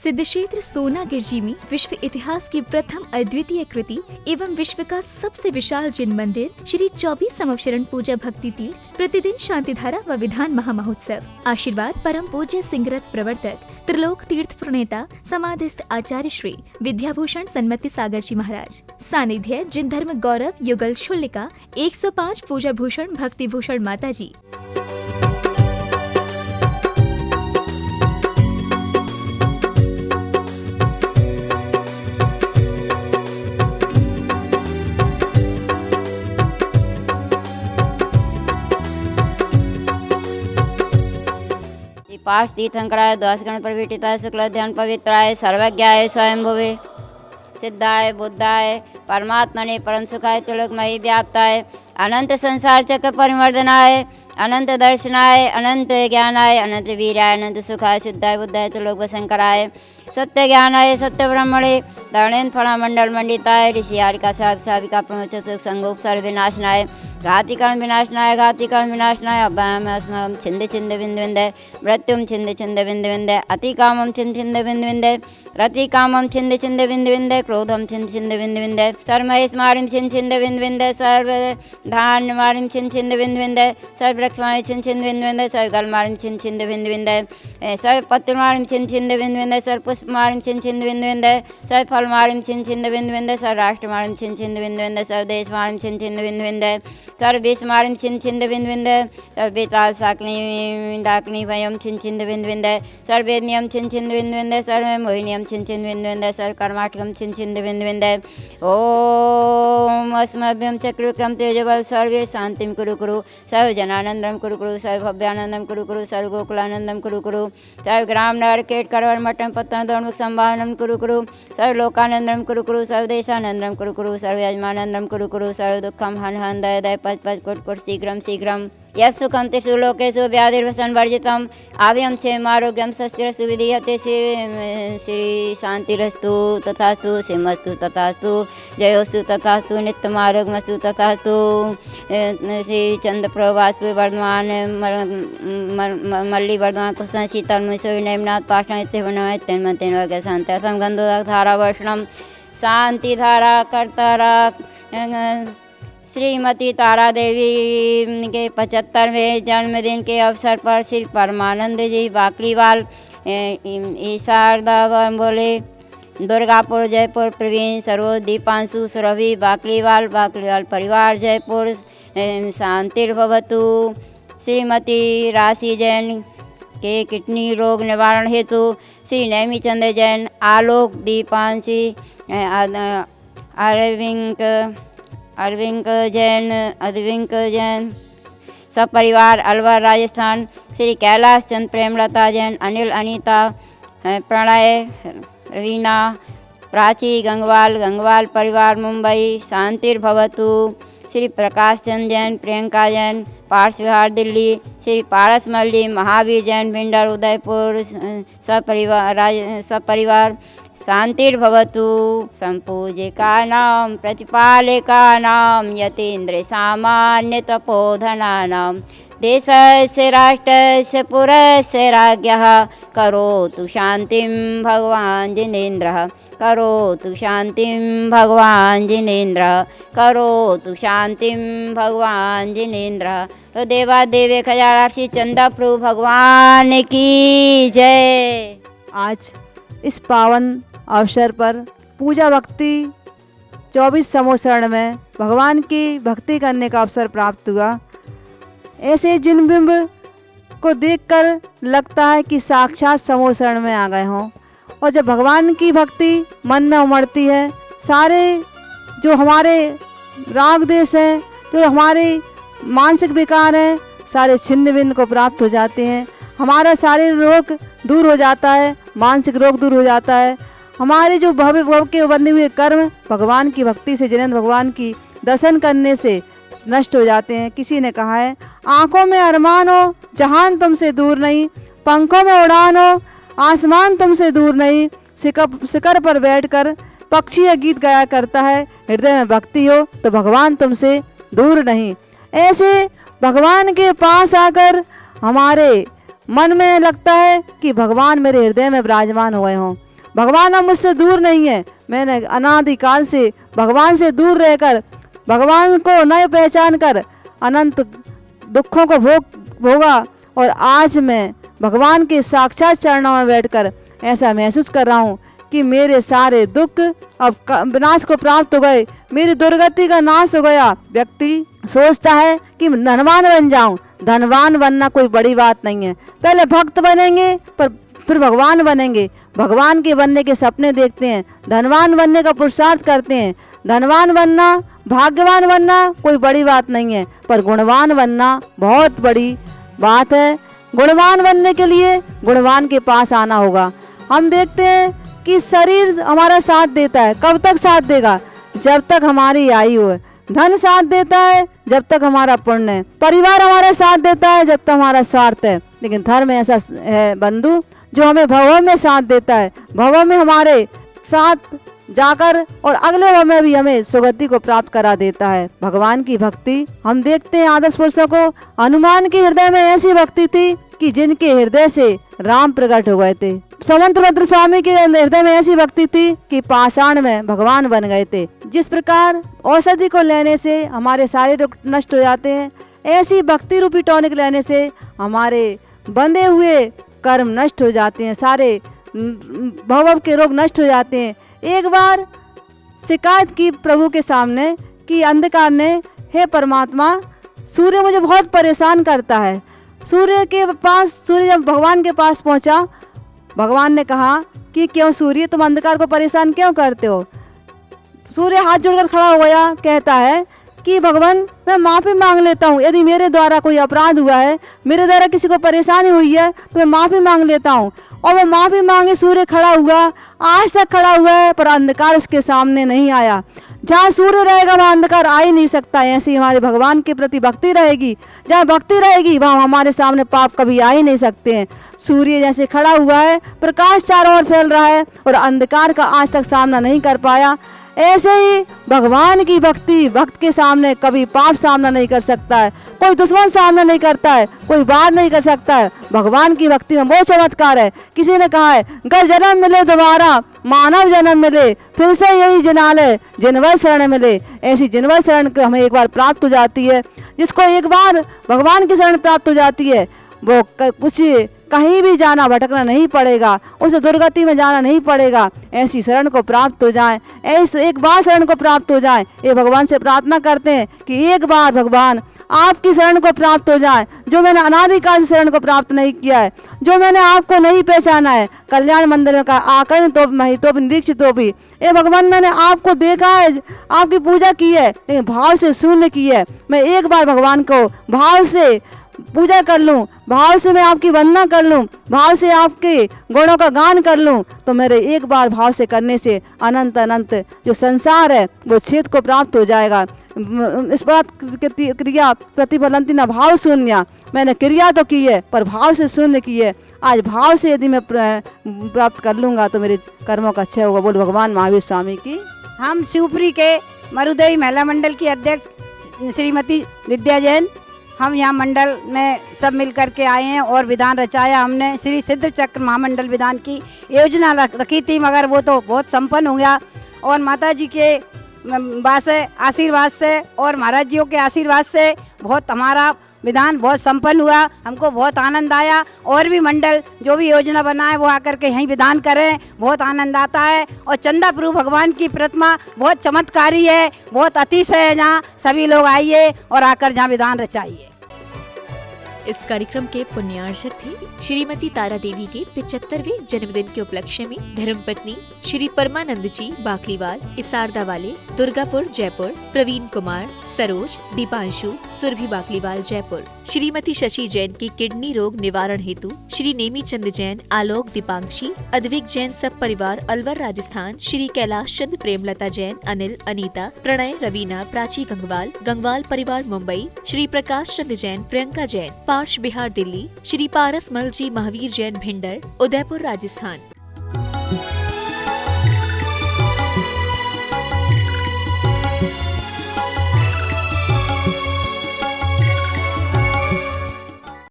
सिद्धक्षेत्र सोनागिर जी में विश्व इतिहास की प्रथम अद्वितीय कृति एवं विश्व का सबसे विशाल जिन मंदिर श्री 24 समवशरण पूजा भक्ति तीर्थ प्रतिदिन शांतिधारा व विधान महामहोत्सव। आशीर्वाद परम पूज्य सिंहरथ प्रवर्तक त्रिलोक तीर्थ प्रणेता समाधिस्थ आचार्य श्री विद्याभूषण सन्मति सागर जी महाराज। सानिध्य जिन धर्म गौरव युगल शुल्लिका 105 पूजा भूषण भक्ति भूषण माता जी। पार्श तीर्थंकराय द्वासगण प्रविष्टिताय शुक्ल ध्यान पवित्राय सर्वज्ञाय स्वयंभुवे सिद्धाय बुद्धाय परमात्मने परम सुखाय त्रिलोकमयी व्याप्ताय अनंत संसार चक्र परिवर्धनाय अनंत दर्शनाय अनंत ज्ञानाय अनंत वीराय अनंत सुखाय सिद्धाय बुद्धाय त्रिलोक वशंकराय सत्य ज्ञानाय सत्य ब्रह्मणे धरणेन फणा मंडल मंडिताय ऋषि आरिका साविका प्रमुख संगोप सर्व विनाशनाय घातिकर्ण विनाशनाय घातिकर्ण विनाशनाय अभयम अस्मम छिंद छिंद बिंद बिंद मृत्युम छिंद छिंद बिंद बिंद अतिकामम छिंद छिंद बिंद बिंद रतिकामम छिंद छिंद बिंद बिंद क्रोधम छिंद छिंद बिंद बिंद सर्वमहेश मारिम छिंद छिंद बिंद बिंद सर्व धान्य मारिम छिंद छिंद बिंद बिंद सर्व वृक्ष मारिम छिंद छिंद बिंद बिंद सर्व गल मारिम छिंद छिंद बिंद बिंद सर्व पत्र मारिम छिंद छिंद बिंद बिंद सर्व पुष्प मारिम छिंद छिंद बिंद बिंद सर्व फल मारिम छिंद छिंद बिंद बिंद सर्व राष्ट्र मारिम छिंद छिंद बिंद बिंद सर्व देश मारिम छिंद छिंद बिंद बिंद सर्व विष मारिम छिंद छिंद बिंद बिंद सर्व बेताल साकनी डाकनी वयम छिंद छिंद बिंद बिंद सर्व वेदनियम छिंद छिंद बिंद बिंद सर्व मोहिनियम छिंद छिंद बिंद बिंद सर्व कर्माटकम छिंद छिंद बिंद बिंद ओम अस्मभ्यम चक्रकम तेजबल सर्वे शांतिम कुरु कुरु सर्व जनानंदम कुरु कुरु सर्व भव्यानंदम कुरु कुरु सर्व गोकुलानंदम कुरु कुरु सर्व ग्राम नगर केट करवर मठम पत्तन दोर्मुख संभावनम कुरु कुरु सर्व लोकानंदम कुरु कुरु सर्व देशानंदम कुरु कुरु सर्व यजमानंदम कुरु कुरु सर्व दुखम हन हन दय दय पच पच कुट कुट शीघ्रम शीघ्रम यस्सुखम तिषु लोकेषु व्याधिर्वसन वर्जितम आव्यम क्षेम आरोग्यम सस्थिरस्तु विधीयते श्री शांतिरस्तु तथास्तु सिंहस्तु तथास्तु जयोस्तु तथास्तु नित्यमारोग्यमस्तु तथास्तु श्री चंद्रप्रभास्पुर वर्धमान मल्ली वर्धमान पुस्तक शीतल मुसो नैमनाथ पाषाण इत्यवनमय तेन वगैरह शांति असम गंधोदक धारा वर्षणम शांति धारा कर्तारा श्रीमती तारा देवी के 75वें जन्मदिन के अवसर पर श्री परमानंद जी बाकलीवाल ईशारदा बोले दुर्गापुर जयपुर प्रवीण सरोज दीपांशु सुरभि बाकलीवाल परिवार जयपुर शांतिर्भवतु श्रीमती राशि जैन के किडनी रोग निवारण हेतु श्री नैमी चंद्र जैन आलोक दीपांशी अरविंक जैन सब परिवार अलवर राजस्थान श्री कैलाश चंद प्रेमलता जैन अनिल अनीता प्रणय रवीना प्राची गंगवाल परिवार मुंबई शांतिर्भवतु श्री प्रकाश चंद जैन प्रियंका जैन पार्श विहार दिल्ली श्री पारस मल्ली महावीर जैन भिंडर उदयपुर सब परिवार शांतिर्भवतु संपूजिकानां प्रतिपालकानां यतीन्द्र सामान्य तपोधनानां देशस्य राष्ट्रस्य पुरस्य राज्ञः करोतु शांतिं भगवान् जिनेन्द्रः करोतु शांतिं भगवान् जिनेन्द्रः करोतु शांतिं भगवान् जिनेन्द्रः। तो देवादेवी खजाराशी चंदा प्रभु भगवान की जय। आज इस पावन अवसर पर पूजा भक्ति 24 समोसरण में भगवान की भक्ति करने का अवसर प्राप्त हुआ। ऐसे जिन बिंब को देखकर लगता है कि साक्षात समोसरण में आ गए हों। और जब भगवान की भक्ति मन में उमड़ती है, सारे जो हमारे राग द्वेष हैं, जो हमारे मानसिक विकार हैं, सारे छिन्न भिन्न को प्राप्त हो जाते हैं। हमारा शारीरिक रोग दूर हो जाता है, मानसिक रोग दूर हो जाता है। हमारे जो भव के बने हुए कर्म भगवान की भक्ति से, जिनेंद्र भगवान की दर्शन करने से नष्ट हो जाते हैं। किसी ने कहा है, आँखों में अरमान हो जहान तुमसे दूर नहीं, पंखों में उड़ान हो आसमान तुमसे दूर नहीं, शिखर पर बैठकर पक्षी यह गीत गाया करता है, हृदय में भक्ति हो तो भगवान तुमसे दूर नहीं। ऐसे भगवान के पास आकर हमारे मन में लगता है कि भगवान मेरे हृदय में विराजमान हुए हों। भगवान अब मुझसे दूर नहीं है। मैंने अनादिकाल से भगवान से दूर रहकर भगवान को न पहचान कर अनंत दुखों को भोगा और आज मैं भगवान के साक्षात चरणों में बैठकर ऐसा महसूस कर रहा हूँ कि मेरे सारे दुख अब विनाश को प्राप्त हो गए, मेरी दुर्गति का नाश हो गया। व्यक्ति सोचता है कि धनवान बन जाऊं। धनवान बनना कोई बड़ी बात नहीं है। पहले भक्त बनेंगे पर फिर भगवान बनेंगे। भगवान के बनने के सपने देखते हैं, धनवान बनने का पुरुषार्थ करते हैं। धनवान बनना, भाग्यवान बनना कोई बड़ी बात नहीं है, पर गुणवान बनना बहुत बड़ी बात है। गुणवान बनने के लिए गुणवान के पास आना होगा। हम देखते हैं कि शरीर हमारा साथ देता है। कब तक साथ देगा? जब तक हमारी आयु है। धन साथ देता है जब तक हमारा पुण्य है। परिवार हमारा साथ देता है जब तक हमारा स्वार्थ है। लेकिन धर्म ऐसा है बंधु जो हमें भव में साथ देता है, भव में हमारे साथ जाकर और अगले भव में भी हमें सुगति को प्राप्त करा देता है। भगवान की भक्ति हम देखते हैं आदर्श पुरुषों को। हनुमान के हृदय में ऐसी भक्ति थी कि जिनके हृदय से राम प्रकट हो गए थे। समंतभद्र स्वामी के हृदय में ऐसी भक्ति थी कि पाषाण में भगवान बन गए थे। जिस प्रकार औषधि को लेने से हमारे सारे रोग नष्ट हो जाते हैं, ऐसी भक्ति रूपी टॉनिक लेने से हमारे बंधे हुए कर्म नष्ट हो जाते हैं, सारे भव के रोग नष्ट हो जाते हैं। एक बार शिकायत की प्रभु के सामने कि अंधकार ने, हे परमात्मा, सूर्य मुझे बहुत परेशान करता है। सूर्य जब भगवान के पास पहुंचा, भगवान ने कहा कि क्यों सूर्य, तुम अंधकार को परेशान क्यों करते हो? सूर्य हाथ जोड़कर खड़ा हो गया, कहता है कि भगवान मैं माफ़ी मांग लेता हूँ। यदि मेरे द्वारा कोई अपराध हुआ है, मेरे द्वारा किसी को परेशानी हुई है, तो मैं माफ़ी मांग लेता हूँ। और वो माफ़ी मांगे सूर्य खड़ा हुआ, आज तक खड़ा हुआ है, पर अंधकार उसके सामने नहीं आया। जहाँ सूर्य रहेगा वहाँ अंधकार आ ही नहीं सकता। ऐसे ही हमारे भगवान के प्रति भक्ति रहेगी, जहाँ भक्ति रहेगी वहाँ हमारे सामने पाप कभी आ ही नहीं सकते हैं। सूर्य जैसे खड़ा हुआ है, प्रकाश चारों ओर फैल रहा है और अंधकार का आज तक सामना नहीं कर पाया, ऐसे ही भगवान की भक्ति भक्त के सामने कभी पाप सामना नहीं कर सकता है, कोई दुश्मन सामना नहीं करता है, कोई बात नहीं कर सकता है। भगवान की भक्ति में वो चमत्कार है। किसी ने कहा है, अगर जन्म मिले दोबारा, मानव जन्म मिले, फिर से यही जिनाले जिनवर शरण मिले। ऐसी जिनवर शरण हमें एक बार प्राप्त हो जाती है। जिसको एक बार भगवान की शरण प्राप्त हो जाती है, वो पूछिए कहीं भी जाना भटकना नहीं पड़ेगा, उसे दुर्गति में जाना नहीं पड़ेगा। ऐसी शरण को प्राप्त हो जाए, ऐसे एक बार शरण को प्राप्त हो जाए। ये भगवान से प्रार्थना करते हैं कि एक बार भगवान आपकी शरण को प्राप्त हो जाए। जो मैंने अनादिकाल शरण को प्राप्त नहीं किया है, जो मैंने आपको नहीं पहचाना है, कल्याण मंदिर में कहा आकर्ण तो महितो निरीक्षित भी, ये भगवान मैंने आपको देखा है, आपकी पूजा की है, लेकिन भाव से शून्य की है। मैं एक बार भगवान को भाव से पूजा कर लूं, भाव से मैं आपकी वंदना कर लूं, भाव से आपके गुणों का गान कर लूं, तो मेरे एक बार भाव से करने से अनंत अनंत जो संसार है वो छेद को प्राप्त हो जाएगा। इस बात क्रिया प्रतिफलंती न भाव शून्य। मैंने क्रिया तो की है पर भाव से शून्य की है। आज भाव से यदि मैं प्राप्त कर लूँगा तो मेरे कर्मों का क्षय होगा। बोल भगवान महावीर स्वामी की। हम शिवपुरी के मरुदेवी महिला मंडल की अध्यक्ष श्रीमती विद्या जैन, हम यहाँ मंडल में सब मिल कर के आए हैं और विधान रचाया हमने। श्री सिद्ध चक्र महामंडल विधान की योजना रखी थी, मगर वो तो बहुत संपन्न हो गया। और माता जी के आशीर्वाद से और महाराज जियों के आशीर्वाद से बहुत हमारा विधान बहुत संपन्न हुआ। हमको बहुत आनंद आया। और भी मंडल जो भी योजना बनाए वो आकर के यहीं विधान करें, बहुत आनंद आता है। और चंदा प्रभु भगवान की प्रतिमा बहुत चमत्कारी है, बहुत अतिशय है। जहाँ सभी लोग आइए और आकर जहाँ विधान रचाइए। इस कार्यक्रम के पुण्यार्चक थे श्रीमती तारा देवी के 75वें जन्मदिन के उपलक्ष्य में धर्मपत्नी श्री परमानंद जी बाकलीवाल, इसारदा वाले, दुर्गापुर जयपुर, प्रवीण कुमार, सरोज, दीपांशु, सुरभि बाकलीवाल जयपुर, श्रीमती शशि जैन की किडनी रोग निवारण हेतु, श्री नेमी चंद जैन, आलोक दीपांक्षी, अद्विक जैन सब परिवार अलवर राजस्थान, श्री कैलाश चंद प्रेमलता जैन, अनिल, अनीता, प्रणय, रवीना, प्राची गंगवाल परिवार मुंबई, श्री प्रकाश चंद जैन, प्रियंका जैन, पार्श बिहार दिल्ली, श्री पारस मल जी महावीर जैन भिंडर, उदयपुर राजस्थान।